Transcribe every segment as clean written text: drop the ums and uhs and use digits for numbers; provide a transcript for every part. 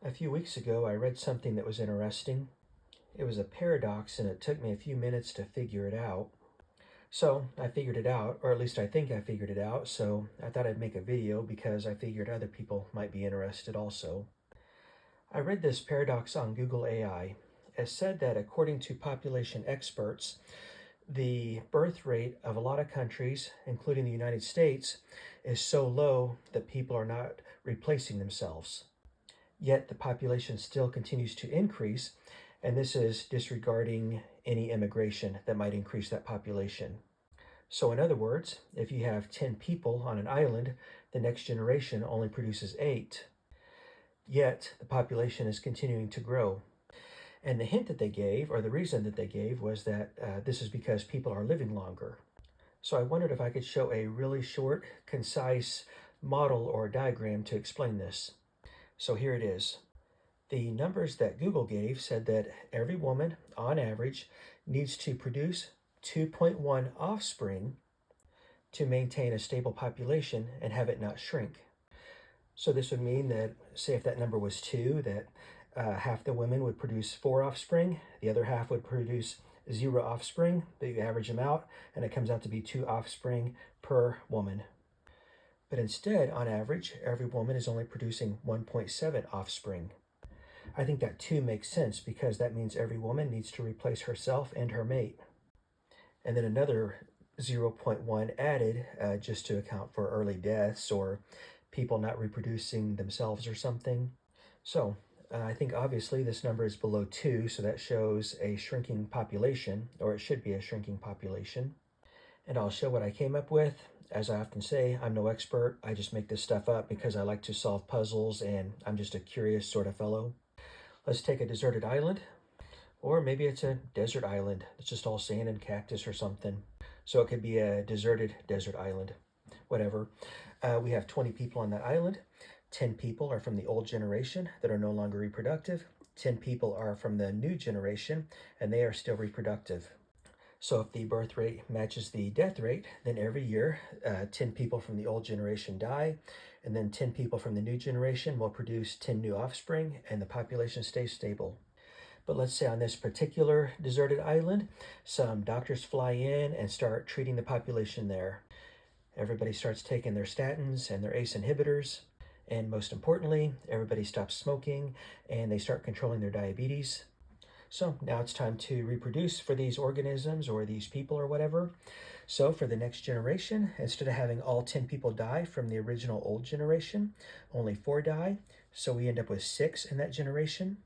A few weeks ago, I read something that was interesting. It was a paradox, and it took me a few minutes to figure it out. So I figured it out, or at least I think I figured it out. So I thought I'd make a video because I figured other people might be interested also. I read this paradox on Google AI. It said that according to population experts, the birth rate of a lot of countries, including the United States, is so low that people are not replacing themselves. Yet the population still continues to increase, and this is disregarding any immigration that might increase that population. So, in other words, if you have 10 people on an island, the next generation only produces 8, yet the population is continuing to grow. And the hint that they gave, or the reason that they gave, was that this is because people are living longer. So, I wondered if I could show a really short, concise model or diagram to explain this. So, here it is. The numbers that Google gave said that every woman, on average, needs to produce 2.1 offspring to maintain a stable population and have it not shrink. So this would mean that, say, if that number was 2, that half the women would produce 4 offspring, the other half would produce 0 offspring, but you average them out, and it comes out to be 2 offspring per woman. But instead, on average, every woman is only producing 1.7 offspring. I think that 2 makes sense because that means every woman needs to replace herself and her mate. And then another 0.1 added just to account for early deaths or people not reproducing themselves or something. So I think obviously this number is below 2, so that shows a shrinking population, or it should be a shrinking population. And I'll show what I came up with. As I often say, I'm no expert. I just make this stuff up because I like to solve puzzles and I'm just a curious sort of fellow. Let's take a deserted island, or maybe it's a desert island. It's just all sand and cactus or something. So it could be a deserted desert island, whatever. We have 20 people on that island. 10 people are from the old generation that are no longer reproductive. 10 people are from the new generation and they are still reproductive. So if the birth rate matches the death rate, then every year 10 people from the old generation die, and then 10 people from the new generation will produce 10 new offspring, and the population stays stable. But let's say on this particular deserted island, some doctors fly in and start treating the population there. Everybody starts taking their statins and their ACE inhibitors, and most importantly, everybody stops smoking and they start controlling their diabetes. So now it's time to reproduce for these organisms or these people or whatever. So for the next generation, instead of having all 10 people die from the original old generation, only 4 die. So we end up with 6 in that generation.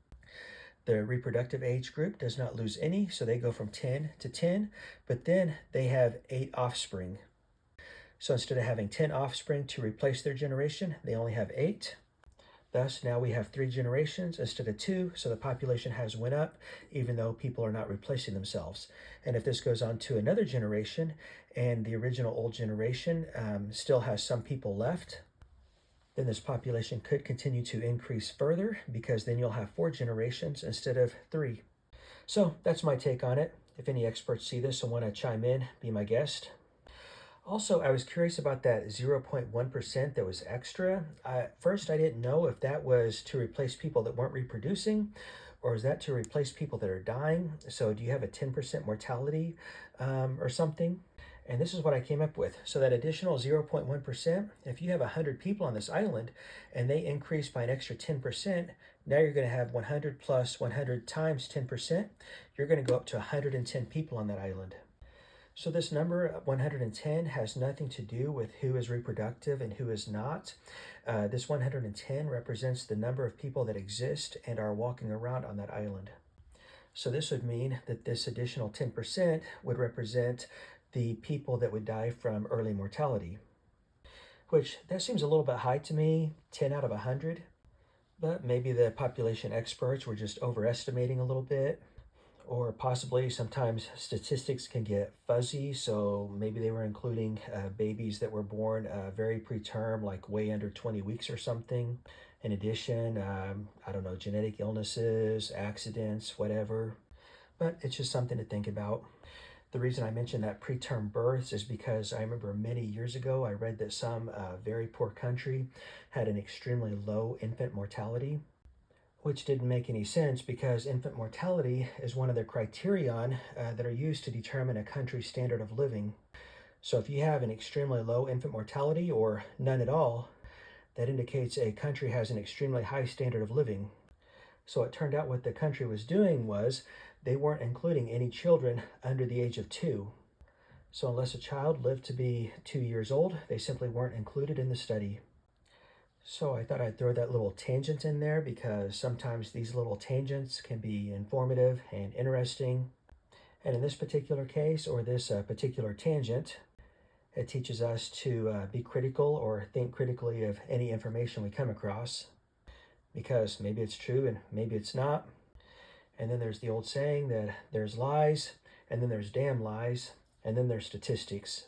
The reproductive age group does not lose any, so they go from 10 to 10, but then they have 8 offspring. So instead of having 10 offspring to replace their generation, they only have 8. Thus, now we have 3 generations instead of 2, so the population has went up, even though people are not replacing themselves. And if this goes on to another generation, and the original old generation still has some people left, then this population could continue to increase further, because then you'll have 4 generations instead of 3. So that's my take on it. If any experts see this and want to chime in, be my guest. Also, I was curious about that 0.1% that was extra. First, I didn't know if that was to replace people that weren't reproducing, or is that to replace people that are dying? So do you have a 10% mortality or something? And this is what I came up with. So that additional 0.1%, if you have 100 people on this island and they increase by an extra 10%, now you're going to have 100 plus 100 times 10%. You're going to go up to 110 people on that island. So this number 110 has nothing to do with who is reproductive and who is not. This 110 represents the number of people that exist and are walking around on that island. So this would mean that this additional 10% would represent the people that would die from early mortality, which that seems a little bit high to me, 10 out of 100. But maybe the population experts were just overestimating a little bit. Or possibly sometimes statistics can get fuzzy, so maybe they were including babies that were born very preterm, like way under 20 weeks or something. In addition, I don't know, genetic illnesses, accidents, whatever. But it's just something to think about. The reason I mentioned that preterm births is because I remember many years ago I read that some very poor country had an extremely low infant mortality. which didn't make any sense because infant mortality is one of the criterion that are used to determine a country's standard of living. So if you have an extremely low infant mortality or none at all, that indicates a country has an extremely high standard of living. So it turned out what the country was doing was they weren't including any children under the age of 2. So unless a child lived to be 2 years old, they simply weren't included in the study. So I thought I'd throw that little tangent in there because sometimes these little tangents can be informative and interesting. And in this particular case, or this particular tangent, it teaches us to be critical or think critically of any information we come across because maybe it's true and maybe it's not. And then there's the old saying that there's lies, and then there's damn lies, and then there's statistics.